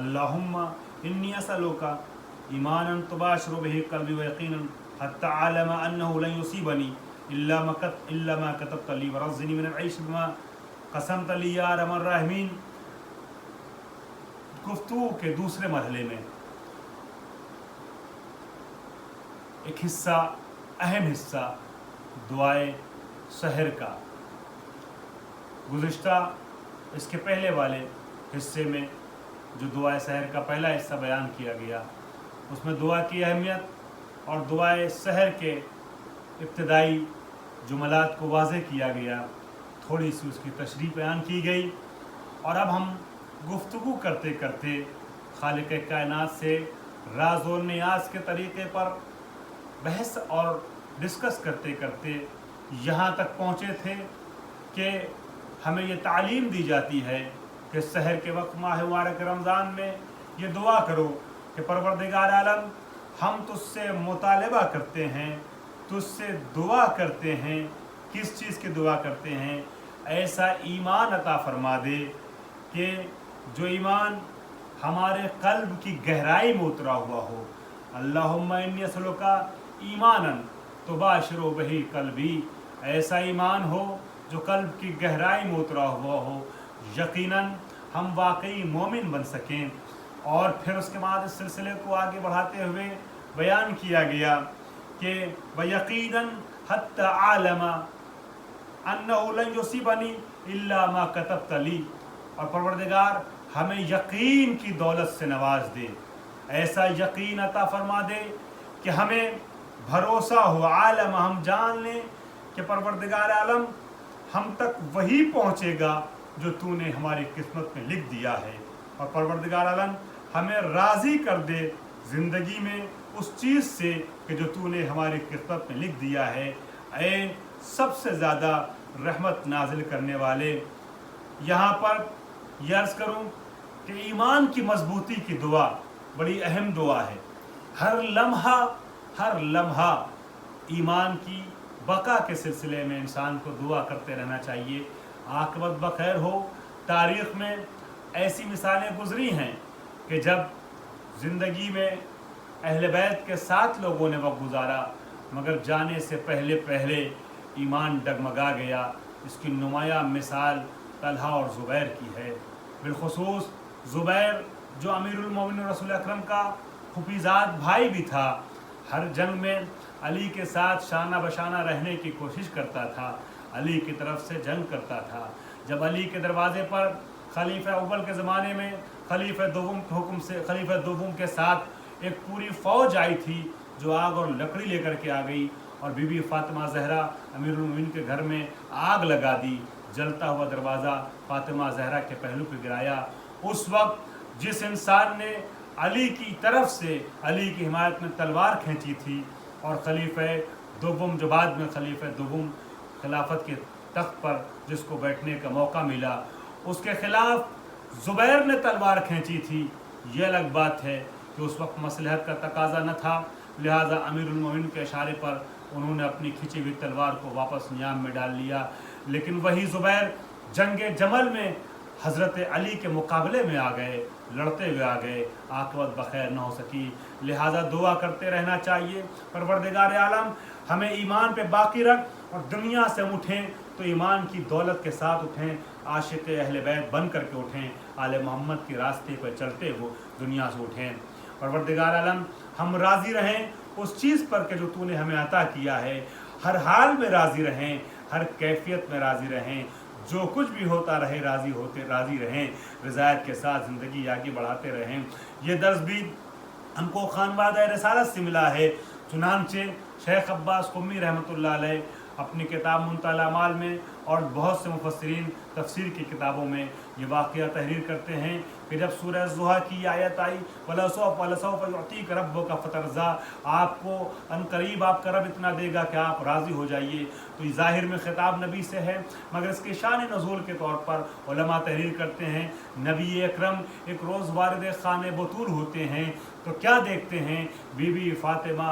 अल्लाहुम्मा इन्नी असअलुका ईमानन तुबाशिरु बिही क़ल्बी व यक़ीनन हत्ता अअलम अन्नहु लन युसीबनी इल्ला मा कतबत ली वरज़्क़नी मिनल ऐश बिमा क़समत ली या अरहमर राहिमीन। गुफ्तगू के दूसरे मरहले में एक हिस्सा, अहम हिस्सा दुआए सहर का। गुज़िश्ता इसके पहले वाले हिस्से में जो दुआए सहर का पहला हिस्सा बयान किया गया, उसमें दुआ की अहमियत और दुआए सहर के इब्तिदाई जुमलात को वाज़ेह किया गया, थोड़ी सी उसकी तशरीह बयान की गई। और अब हम गुफ्तगू करते करते खालिक कायनात से राज और नियाज के तरीक़े पर बहस और डिस्कस करते करते यहाँ तक पहुँचे थे कि हमें ये तालीम दी जाती है कि सहर के वक्त माह मुबारक रमज़ान में ये दुआ करो कि परवरदिगार आलम, हम तुझसे मुतालबा करते हैं, तुझसे दुआ करते हैं। किस चीज़ की दुआ करते हैं? ऐसा ईमान अता फरमा दे कि जो ईमान हमारे क़ल्ब की गहराई में उतरा हुआ हो। अल्लाहुम्मा इन्नी असअलुका ईमानन तुबाशिरु बिही क़ल्बी, ऐसा ईमान हो जो क़ल्ब की गहराई में उतरा हुआ हो, यकीनन हम वाकई मोमिन बन सकें। और फिर उसके बाद इस सिलसिले को आगे बढ़ाते हुए बयान किया गया कि वयकीनन हत्ता आलमा अन्नहु लन युसीबनी इल्ला मा कतबत ली, और परवरदिगार हमें यकीन की दौलत से नवाज दे, ऐसा यकीन अता फरमा दे कि हमें भरोसा हो, आलम हम जान लें कि परवरदिगार आलम हम तक वही पहुँचेगा जो तूने हमारी किस्मत में लिख दिया है। और परवरदिगार आलम हमें राज़ी कर दे ज़िंदगी में उस चीज़ से कि जो तूने हमारी किस्मत में लिख दिया है। ऐ सबसे ज़्यादा रहमत नाजिल करने वाले, यहाँ पर यह अर्ज़ करूँ कि ईमान की मजबूती की दुआ बड़ी अहम दुआ है। हर लम्हा ईमान की बका के सिलसिले में इंसान को दुआ करते रहना चाहिए, आक़िबत बखैर हो। तारीख़ में ऐसी मिसालें गुज़री हैं कि जब ज़िंदगी में अहले बैत के साथ लोगों ने वक्त गुजारा, मगर जाने से पहले पहले ईमान डगमगा गया। इसकी नुमाया मिसाल तलहा और ज़ुबैर की है। बिलख़ुसूस ज़ुबैर जो अमीरुल मोमिनीन रसूल अकरम का खुफीज़ाद भाई भी था, हर जंग में अली के साथ शाना बशाना रहने की कोशिश करता था, अली की तरफ से जंग करता था। जब अली के दरवाज़े पर खलीफा अव्वल के ज़माने में खलीफा दोम के हुक्म से खलीफा दोम के साथ एक पूरी फ़ौज आई थी जो आग और लकड़ी लेकर के आ गई और बीबी फ़ातिमा ज़हरा अमीरुल मोमिनीन के घर में आग लगा दी। जलता हुआ दरवाज़ा फ़ातिमा ज़हरा के पहलू पर गिराया। उस वक्त जिस इंसान ने अली की तरफ से अली की हिमायत में तलवार खींची थी और खलीफा दोम जो बाद में खलीफा दोम खिलाफत के तख्त पर जिसको बैठने का मौका मिला, उसके ख़िलाफ़ ज़ुबैर ने तलवार खींची थी। यह अलग बात है कि उस वक्त मसलहत का तकाजा न था, लिहाजा अमीरुल मोमिनीन के इशारे पर उन्होंने अपनी खिंची हुई तलवार को वापस नियाम में डाल लिया। लेकिन वही ज़ुबैर जंग जमल में हज़रत अली के मुकाबले में आ गए, लड़ते हुए आ गए, आक़िबत बखैर न हो सकी। लिहाजा दुआ करते रहना चाहिए, परवरदिगार आलम हमें ईमान पे बाकी रख, और दुनिया से हम उठें तो ईमान की दौलत के साथ उठें, आशिक़ अहले बैत बन करके उठें, आले मोहम्मद के रास्ते पर चलते हुए दुनिया से उठें। परवरदिगार आलम हम राज़ी रहें उस चीज़ पर कि जो तूने हमें अता किया है, हर हाल में राज़ी रहें, हर कैफियत में राज़ी रहें, जो कुछ भी होता रहे राज़ी रहें, रज़ायत के साथ ज़िंदगी आगे बढ़ाते रहें। ये दर्स भी हमको खानवादा रिसालत से मिला है। चुनांचे शेख अब्बास क़ुम्मी रहमतुल्लाह अलैह अपनी किताब मुंतक़ल अमाल में और बहुत से मुफस्सिरीन तफसीर की किताबों में ये वाक़या तहरीर करते हैं कि जब सूरह ज़ुहा की आयत आई, वलसौफ़ युअतीक रब्बुका फ़तरज़ा, आपको अनकरीब आपका रब इतना देगा कि आप राज़ी हो जाइए, तो ये ज़ाहिर में ख़िताब नबी से है, मगर इसके शान नज़ूल के तौर पर उलमा तहरीर करते हैं नबी अकरम एक रोज़ वारिद ख़ाने बतूल होते हैं तो क्या देखते हैं, बीबी फ़ातिमा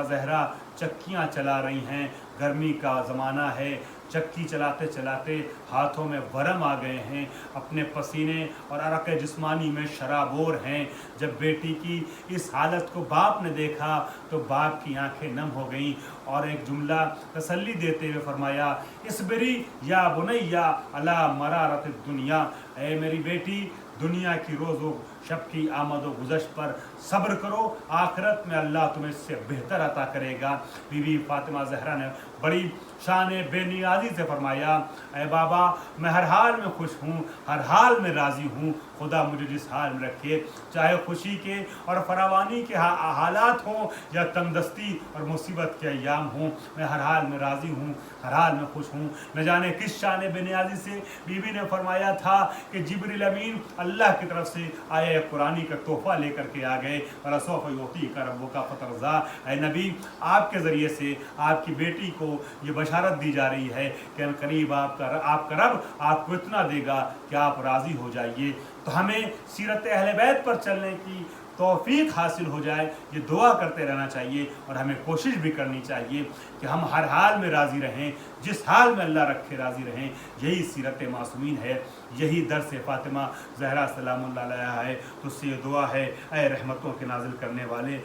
ज़हरा चक्कियाँ चला रही हैं, गर्मी का ज़माना है, चक्की चलाते चलाते हाथों में वरम आ गए हैं, अपने पसीने और अरक जिस्मानी में शराबोर हैं। जब बेटी की इस हालत को बाप ने देखा तो बाप की आंखें नम हो गईं और एक जुमला तसल्ली देते हुए फरमाया, इसबरी या बुनैया अला मरारत दुनिया, ऐ मेरी बेटी दुनिया की रोज़ो शब की आमद व गुज़श्त पर सब्र करो, आखिरत में अल्लाह तुम्हें इससे बेहतर अता करेगा। बीवी फातिमा ज़हरा ने बड़ी शान बेनियाजी से फरमाया, ऐ बाबा मैं हर हाल में खुश हूँ, हर हाल में राज़ी हूँ, खुदा मुझे जिस हाल में रखे, चाहे खुशी के और फरावानी के हालात हों या तंगदस्ती और मुसीबत के अय्याम हों, मैं हर हाल में राज़ी हूँ, हर हाल में खुश हूँ। न जाने किस शान बेनियाजी से बीवी ने फरमाया था कि जिब्रील अमीन अल्लाह की तरफ से आया कुरानी का तोहफा लेकर के आ गए, और असौफ योती का रब्बो का फतरजा, ऐ नबी आपके ज़रिए से आपकी बेटी को ये बशारत दी जा रही है कि करीब आपका रब आपको इतना देगा कि आप राज़ी हो जाइए। तो हमें सीरत अहले बैत पर चलने की तौफीक हासिल हो जाए, ये दुआ करते रहना चाहिए और हमें कोशिश भी करनी चाहिए कि हम हर हाल में राज़ी रहें, जिस हाल में अल्लाह रखे राज़ी रहें। यही सीरत मासूमीन है, यही दर्स फातिमा ज़हरा सलामुल्लाह अलैहा है। तो उससे ये दुआ है, ऐ रहमतों के नाजिल करने वाले,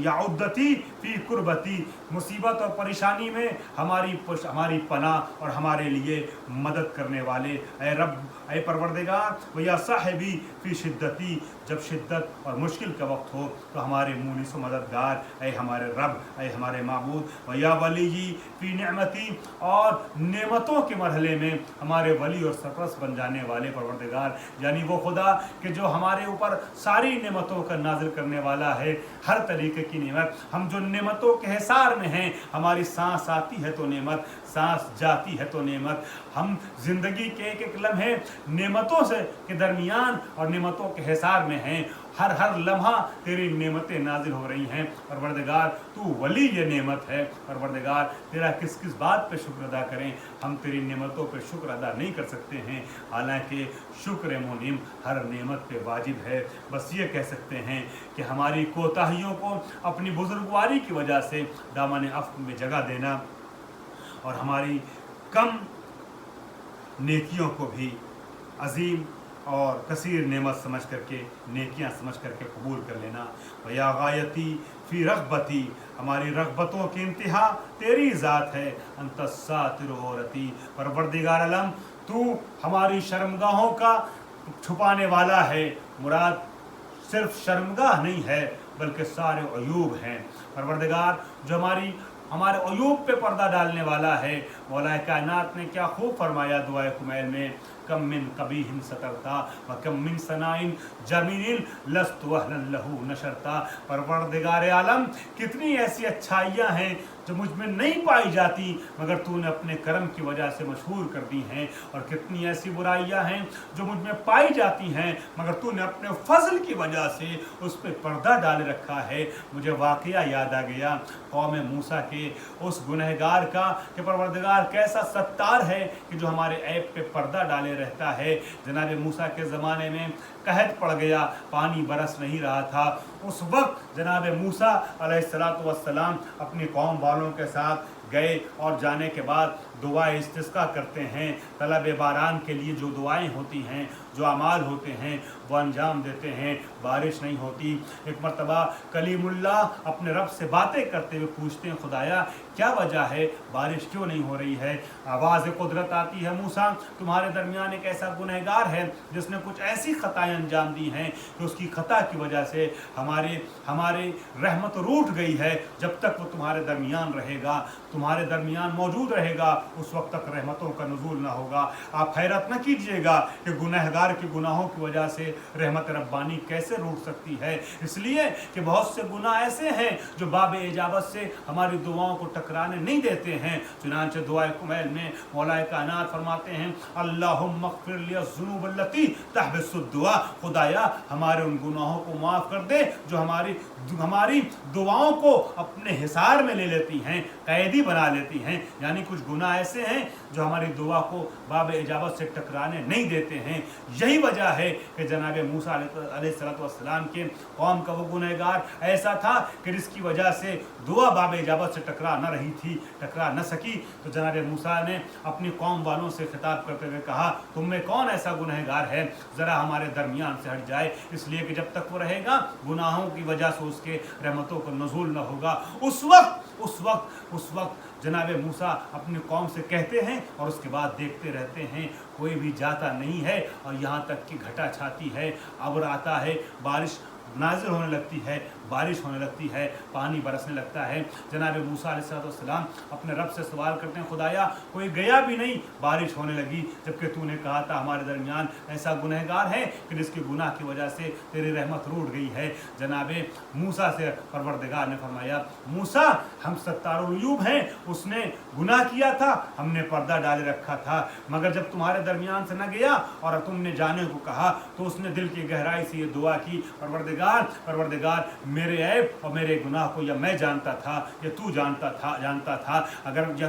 या उद्दती फ़ी कुर्बती, मुसीबत और परेशानी में हमारी पनाह और हमारे लिए मदद करने वाले, ऐ रब, ऐ परवरदिगार, व या साहिबी फ़ी शिद्दती, जब शिद्दत और मुश्किल का वक्त हो तो हमारे मुनीस मददगार, ऐ हमारे रब, ऐ हमारे माबूद, व या वली फ़ी नेमती, और नेमतों के मरहले में हमारे वली और सरपरस्त बन जाने वाले परवरदिगार, यानी वो खुदा कि जो हमारे ऊपर सारी नेमतों का नाजिल करने वाला है, हर तरीके की नेमत। हम जो नेमतों के हिसार में हैं, हमारी सांस आती है तो नेमत, सांस जाती है तो नेमत, हम जिंदगी के एक एक लम्हे नेमतों से के दरमियान और नेमतों के हिसार में हैं। हर लम्हा तेरी नेमतें नाजिल हो रही हैं। परवरदिगार तू वली ये नेमत है। परवरदिगार तेरा किस किस बात पे शुक्र अदा करें, हम तेरी नेमतों पे शुक्र अदा नहीं कर सकते हैं, हालांकि शुक्र मुनिम हर नेमत पे वाजिब है। बस ये कह सकते हैं कि हमारी कोताहियों को अपनी बुजुर्गवारी की वजह से दामन अफ़्व में जगह देना और हमारी कम नेकियों को भी अजीम और कसीर नेमत समझ करके, नेकियां समझ करके कबूल कर लेना। या गायती फ़ी रग़बती, हमारी रग़बतों की इंतहा तेरी ज़ात है। अंत सातिर औरती, परवरदिगार आलम तू हमारी शर्मगाहों का छुपाने वाला है। मुराद सिर्फ शर्मगाह नहीं है बल्कि सारे अयूब हैं। परवरदिगार जो हमारे अयूब पे पर्दा डालने वाला है। मौला कायनात ने क्या खूब फरमाया दुआए कुमैल में, कम मिन कबीहिन सतरता व कम मिन सनाइन जमीनिन लस्तु अहलन लहू नशरता। परवरदिगार आलम कितनी ऐसी अच्छाइयाँ हैं जो मुझ में नहीं पाई जाती मगर तूने अपने करम की वजह से मशहूर कर दी हैं, और कितनी ऐसी बुराइयाँ हैं जो मुझ में पाई जाती हैं मगर तूने अपने फजल की वजह से उस पर पर्दा डाले रखा है। मुझे वाक़या याद आ गया कौम मूसा के उस गुनहगार का कि परवरदिगार कैसा सत्तार है कि जो हमारे ऐब पे पर्दा डाले रहता है। जनाब मूसा के ज़माने में कहत पड़ गया, पानी बरस नहीं रहा था। उस वक्त जनाब मूसा अलैहिस्सलातु वस्सलाम अपनी कौम वालों के साथ गए और जाने के बाद दुआएं इस्तिस्का करते हैं। तलब बारान के लिए जो दुआएं होती हैं, जो अमाल होते हैं वो अंजाम देते हैं, बारिश नहीं होती। एक मरतबा कलीमुल्लाह अपने रब से बातें करते हुए पूछते हैं, खुदाया क्या वजह है, बारिश क्यों नहीं हो रही है। आवाज़ कुदरत आती है, मूसा तुम्हारे दरमियान एक ऐसा गुनहगार है जिसने कुछ ऐसी ख़ताएँ अंजाम दी हैं कि उसकी ख़ता की वजह से हमारे रहमत रूठ गई है। जब तक वो तुम्हारे दरमियान रहेगा, तुम्हारे दरमियान मौजूद रहेगा, उस वक्त तक रहमतों का नुज़ूल ना होगा। आप हैरत न कीजिएगा कि गुनहगार के गुनाहों की वजह से रहमत रब्बानी कैसे रूठ सकती है। इसलिए कि बहुत से गुनाह ऐसे हैं जो बाब इजाबत से हमारी दुआओं को टकराने नहीं देते हैं। चुनांचे दुआए कुमैल में मौलाए कायनात फरमाते हैं, अल्लाहुम्मा अग़फ़िर लिया ज़ुनूब अल्लती तहबिसुद दुआ, खुदाया हमारे उन गुनाहों को माफ़ कर दे जो हमारी दुआओं को अपने हिसार में ले लेती हैं, कैदी बना लेती हैं। यानी कुछ गुनाह ایسے ہیں جو ہماری دعا کو باب اجابت سے ٹکرانے نہیں دیتے ہیں۔ یہی وجہ ہے کہ جناب موسیٰ علیہ السلام کے قوم کا وہ گنہگار ایسا تھا کہ جس کی وجہ سے دعا باب اجابت سے ٹکرا نہ رہی تھی، ٹکرا نہ سکی۔ تو جناب موسیٰ نے اپنی قوم والوں سے خطاب کرتے ہوئے کہا تم میں کون ایسا گنہگار ہے ذرا ہمارے درمیان سے ہٹ جائے، اس لیے کہ جب تک وہ رہے گا گناہوں کی وجہ سے اس کے رحمتوں کو نزول نہ ہوگا۔ اس وقت جناب موسیٰ اپنی قوم سے کہتے ہیں اور اس کے بعد دیکھتے رہتے ہیں، کوئی بھی جاتا نہیں ہے، اور یہاں تک کہ گھٹا چھاتی ہے، ابر آتا ہے، بارش نازل ہونے لگتی ہے، بارش ہونے لگتی ہے، پانی برسنے لگتا ہے۔ جناب موسیٰ علیہ السلام اپنے رب سے سوال کرتے ہیں خدایا کوئی گیا بھی نہیں، بارش ہونے لگی، جبکہ تو نے کہا تھا ہمارے درمیان ایسا گنہگار ہے کہ جس کی گناہ کی وجہ سے تیری رحمت روٹ گئی ہے۔ جناب موسیٰ سے پروردگار نے فرمایا موسیٰ ہم ستار العیوب ہیں، اس نے گناہ کیا تھا، ہم نے پردہ ڈالے رکھا تھا، مگر جب تمہارے درمیان سے نہ گیا اور تم نے جانے کو کہا تو اس نے دل کی گہرائی سے یہ دعا کی پروردگار میرے عیب اور میرے گناہ کو یا میں جانتا تھا یا تو جانتا تھا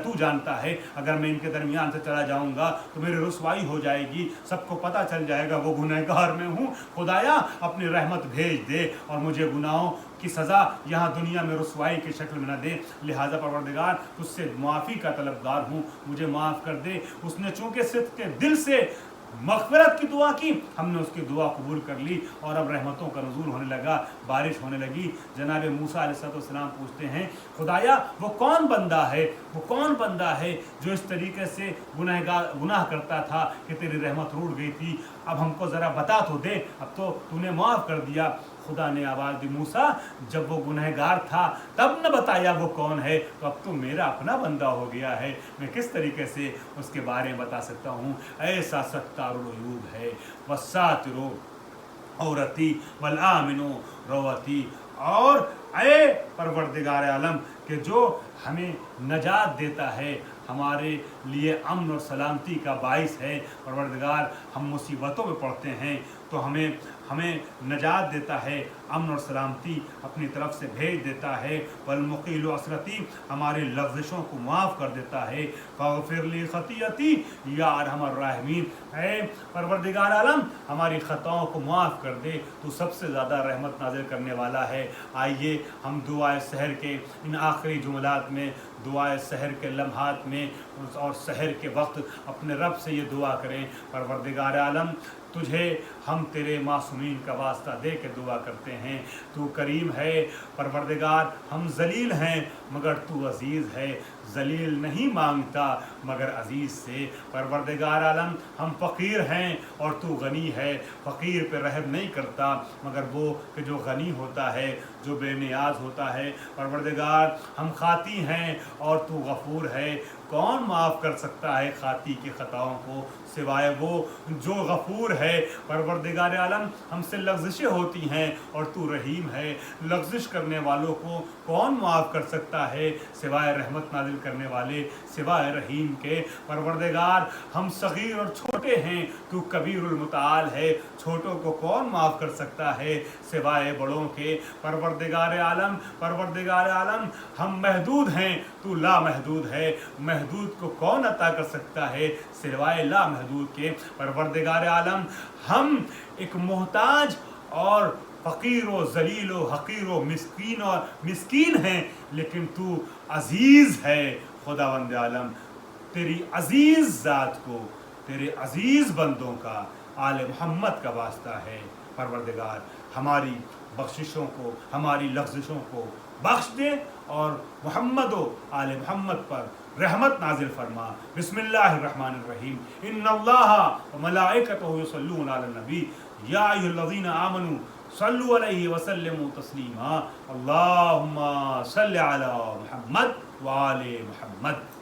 تو جانتا ہے، اگر میں ان کے درمیان سے چلا جاؤں گا تو میری رسوائی ہو جائے گی، سب کو پتہ چل جائے گا وہ گنہگار میں ہوں، خدایا اپنی رحمت بھیج دے اور مجھے گناہوں کی سزا یہاں دنیا میں رسوائی کی شکل میں نہ دے، لہٰذا پروردگار تجھ سے معافی کا طلبگار ہوں، مجھے معاف کر دے۔ اس نے چونکہ صدق کے دل سے مغفرت کی دعا کی، ہم نے اس کی دعا قبول کر لی اور اب رحمتوں کا نزول ہونے لگا، بارش ہونے لگی۔ جناب موسیٰ علیہ السلام پوچھتے ہیں خدایا وہ کون بندہ ہے جو اس طریقے سے گناہ کرتا تھا کہ تیری رحمت روٹ گئی تھی، اب ہم کو ذرا بتا تو دے، اب تو نے معاف کر دیا۔ خدا نے آواز دی موسیٰ جب وہ گنہگار تھا تب نہ بتایا وہ کون ہے، تو اب تو میرا اپنا بندہ ہو گیا ہے، میں کس طریقے سے اس کے بارے میں بتا سکتا ہوں۔ ایسا ستار العیوب ہے والساتر عورتی والآمن روتی، اور اے پروردگار عالم کہ جو ہمیں نجات دیتا ہے، ہمارے لیے امن اور سلامتی کا باعث ہے۔ پروردگار ہم مصیبتوں میں پڑتے ہیں تو ہمیں نجات دیتا ہے، امن اور سلامتی اپنی طرف سے بھیج دیتا ہے۔ والمقیل عثرتی ہماری لغزشوں کو معاف کر دیتا ہے۔ فاغفر لی خطیئتی یا ارحم الراحمین، اے پروردگار عالم ہماری خطاؤں کو معاف کر دے، تو سب سے زیادہ رحمت نازل کرنے والا ہے۔ آئیے ہم دعائے سحر کے ان آخری جملات میں، دعائے سحر کے لمحات میں اور سحر کے وقت اپنے رب سے یہ دعا کریں، پروردگار عالم تجھے ہم تیرے معصومین کا واسطہ دے کے دعا کرتے ہیں، تو کریم ہے پروردگار، ہم ذلیل ہیں مگر تو عزیز ہے، ذلیل نہیں مانگتا مگر عزیز سے۔ پروردگار عالم ہم فقیر ہیں اور تو غنی ہے، فقیر پہ رحم نہیں کرتا مگر وہ کہ جو غنی ہوتا ہے، جو بے نیاز ہوتا ہے۔ پروردگار ہم خاطی ہیں اور تو غفور ہے، کون معاف کر سکتا ہے خاطی کی خطاؤں کو سوائے وہ جو غفور ہے۔ پروردگار عالم ہم سے لغزشیں ہوتی ہیں اور تو رحیم ہے، لغزش کرنے والوں کو کون معاف کر سکتا ہے سوائے رحمت نازل کرنے والے، سوائے رحیم کے۔ پروردگار ہم صغیر اور چھوٹے ہیں، تو کبیر المتعال ہے، چھوٹوں کو کون معاف کر سکتا ہے سوائے بڑوں کے۔ پروردگار عالم ہم محدود ہیں، تو لا محدود ہے، محدود کو کون عطا کر سکتا ہے سوائے لا محدود کے۔ پروردگار عالم ہم ایک محتاج اور فقیر و ذلیل و حقیر و مسکین ہیں، لیکن تو عزیز ہے۔ خداوند عالم تیری عزیز ذات کو، تیرے عزیز بندوں کا، آل محمد کا واسطہ ہے، پروردگار ہماری بخششوں کو، ہماری لغزشوں کو بخش دے اور محمد و آل محمد پر رحمت نازل فرما۔ بسم اللہ الرحمن الرحیم، ان اللہ وملائکتہ یصلون علی النبی یا ایھا الذین آمنوا صلوا علیہ وسلموا تسلیما، اللہم صل علی محمد وآل محمد۔